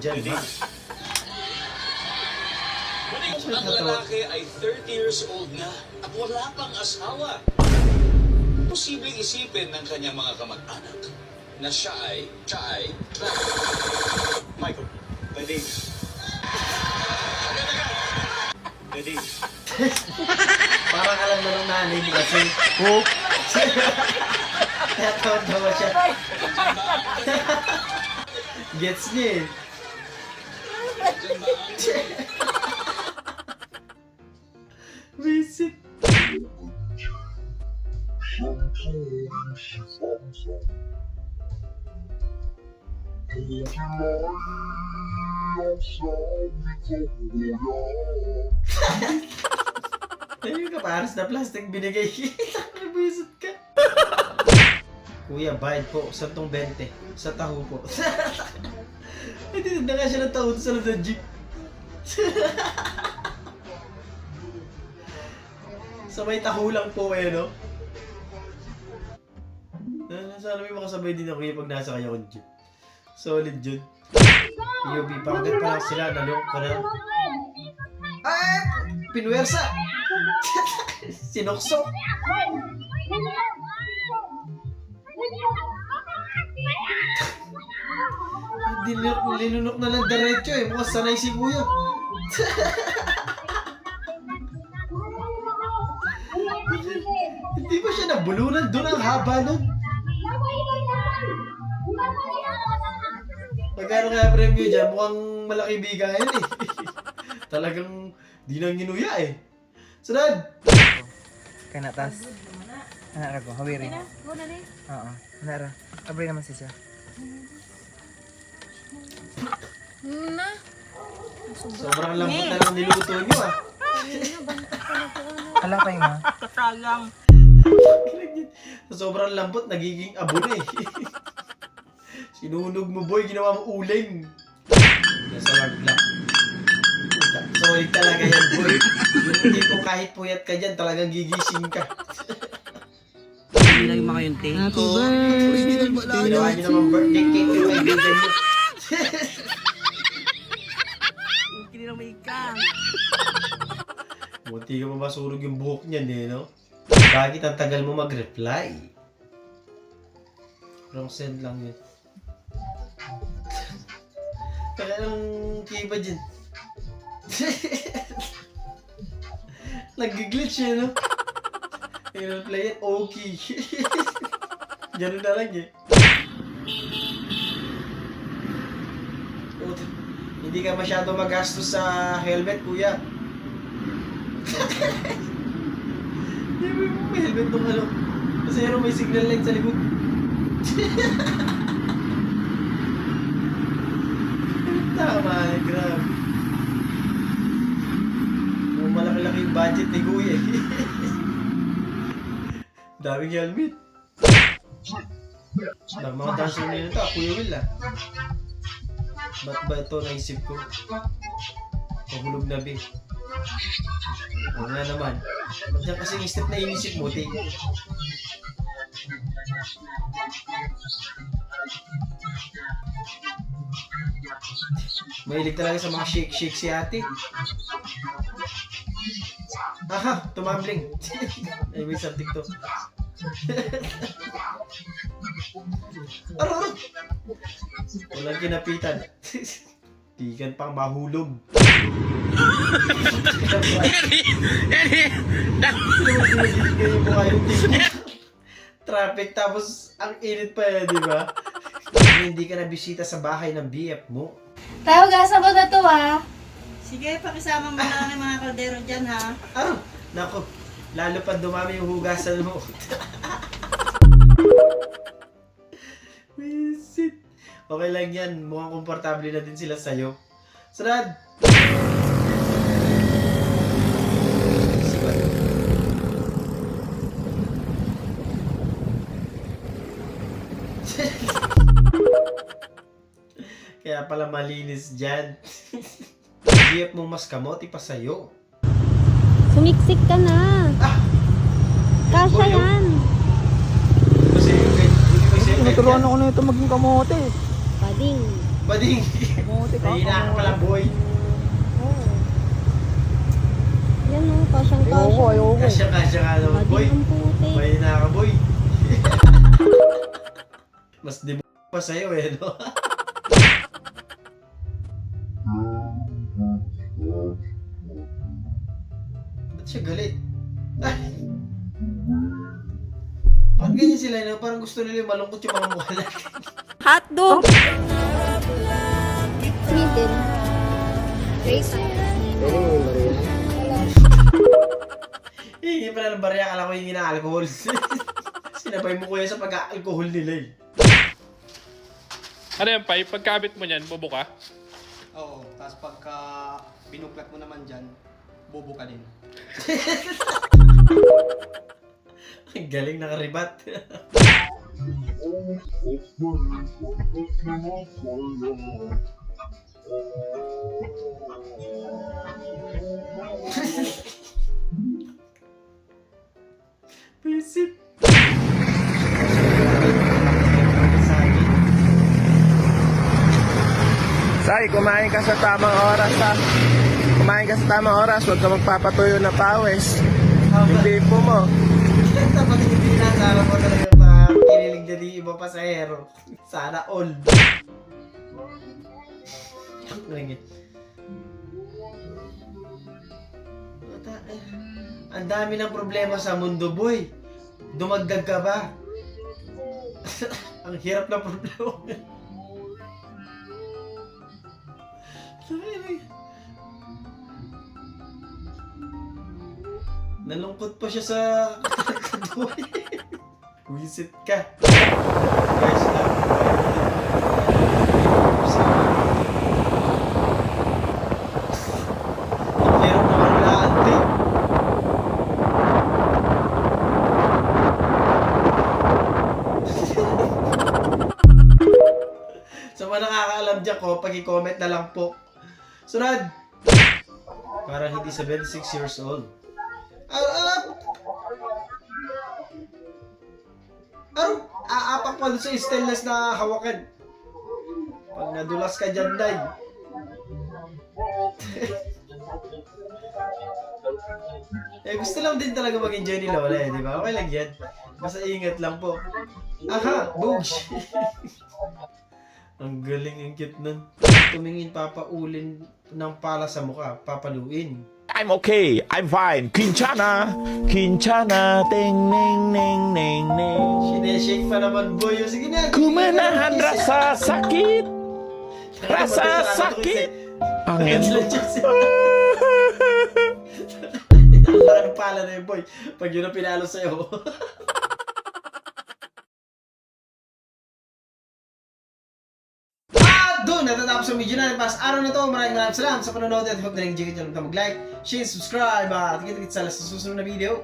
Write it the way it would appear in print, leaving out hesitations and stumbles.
dyan, ha? Ang lalaki ay 30 years old na at wala pang asawa. Posibleng isipin ng kanyang mga kamag-anak na siya ay Michael, pwede. Pwede. Parang alam na ng nanay mo kasi. Oh! Kaya tawa siya. Gets niya eh. Visit. Ayun ka, pares na plastic binigay. Visit ka. Kuya, bayad po. Sa tong 20. Sa taho po. Ay, tinanda nga siya ng taho sa loob ng jeep. Sa may taho lang po eh, no? Sana may makasabay din ako pag nasa kanya kong jeep. Solid yun. POV, pakagat pa lang sila. Nalok ka na. Ay! Pinuwersa! Sinuksok! Linunok na lang diretso eh. Mukhang sanay si kuya. Hindi ba siya nabulunan? Doon ang haba nun. Magkano kaya premyo dyan? Mukhang malaki bigayan eh. Talagang di nang ginuya eh. Sunod! Kanatas. Anak ko, hawirin. Muna na eh. Oo. Nara. Abay naman siya. Muna. Sobrang lambot na lang niluto nyo ah. Alam pa yun, ma? Sa sobrang lambot, nagiging abo na eh. Sinunog mo boy, ginawa mo uling. Nasa largla. Solid talaga yan boy. Yung tipong kahit puyat ka dyan, talagang gigising ka. Hindi lang yung mga yung take ko. Ginawa nyo naman birthday cake yung kaibigan nyo. Hindi lang may ikang. Munti ka pa masurog yung buhok niyan eh, no? Bakit ang tagal mo mag-reply? Wrong send lang yun. Kaya anong kiba dyan? Nag-glitch eh, no? I-reply yan, okay. Ganun na lang eh. Hindi ka masyado magastos sa helmet, kuya. Hindi mo may helmet nung ano. Kasi may signal light sa likod. Tama eh, grabe. Malaki-laki yung budget ni kuya eh. Daming helmet. Mga dancer nila ito, Kuya Will ah. Ba't ba ito naisip ko? Pahulog na be. Ano nga naman. Ba't yan kasing step na inisip mo, te? Mahilig talaga sa mga shake-shake si ate. Aha, tumambling. Ay, may isang TikTok. Aro! Walang kinapitan. Tigan pang mahulog. Traffic tapos ang init pa eh, di ba? Hindi ka nabisita sa bahay ng BF mo. Tayo, gasa mo na to ah. Sige, pakisama mo na ng mga kaldero dyan ha. Ah, nako, lalo pa dumami yung hugasan mo. Visit. Okay lang yan, mukhang komportable na din sila sa'yo. Sarad! Kaya pala malinis dyan. Giyap mong mas kamote pa sa'yo. Sumiksik ka na. Kasha yan. Kasi yung Naturuan ako na ito maging kamote. Bading. bading. Kamote. Mahina ka pala, boy. Yan o, kasyang-kasya. Kasya ka naman, boy. Ang puti. Mahina ka, boy. Mas di pa sa'yo eh, no? Ba't siya galit? Ay! Bakit ganyan sila, no? Parang gusto nila yung malungkot yung mga mukha natin. Hotdog! Middle. Grace. Hindi pala ng barya, akala ko yung ina-alcohol. Sinabay mo kuya sa pag-alcohol nila eh. Ano yan, Pai? Pagkabit mo niyan, bobo ka? Oo, tapos pagka binuklat mo naman dyan, bobo ka din. Ang galing nakaribat. Visit. Say, kumain ka sa tamang oras ha. Kumain ka sa tamang oras, huwag ka magpapatuyo na pawis. Hindi po mo. Dapat hindi na sana mo talaga pa kinilig na di iba pasahero. Sana all. Ringit. Ang dami ng problema sa mundo, boy. Dumagdag ka ba? Ang hirap na problema. Nalungkot pa siya sa kaduwi. Visit ka. Guys lang. Ang hirap na marulaan, din. Sa mga nakakaalam dyan ko, pag-i-comment na lang po. Sunod! Para hindi 76 years old. Aapak pa doon sa stainless na hawakan. Pag nadulas ka dyan, Day. Gusto lang din talaga mag-enjoy ni Lola eh, di ba? Okay lang yan. Basta ingat lang po. Aha! Boogs! Ang galing, ang cute nun. Tumingin, papaulin ng pala sa mukha, papaluin. I'm okay, I'm fine. Kinchana, kinchana, ting, ning, ning, ning, ning. Sineshake pa naman, boy. Sige na. Kumenahan rasa sakit, rasa sakit. Angin. Ang laki ng pala na yun, boy. Pag yun ang pinalo sa'yo. Doon, natatapos ang video natin para sa araw na to. Maraming salamat sa panonood at huwag na rin jigit nyo mag-like, share, subscribe at kita-kita sa susunod na video.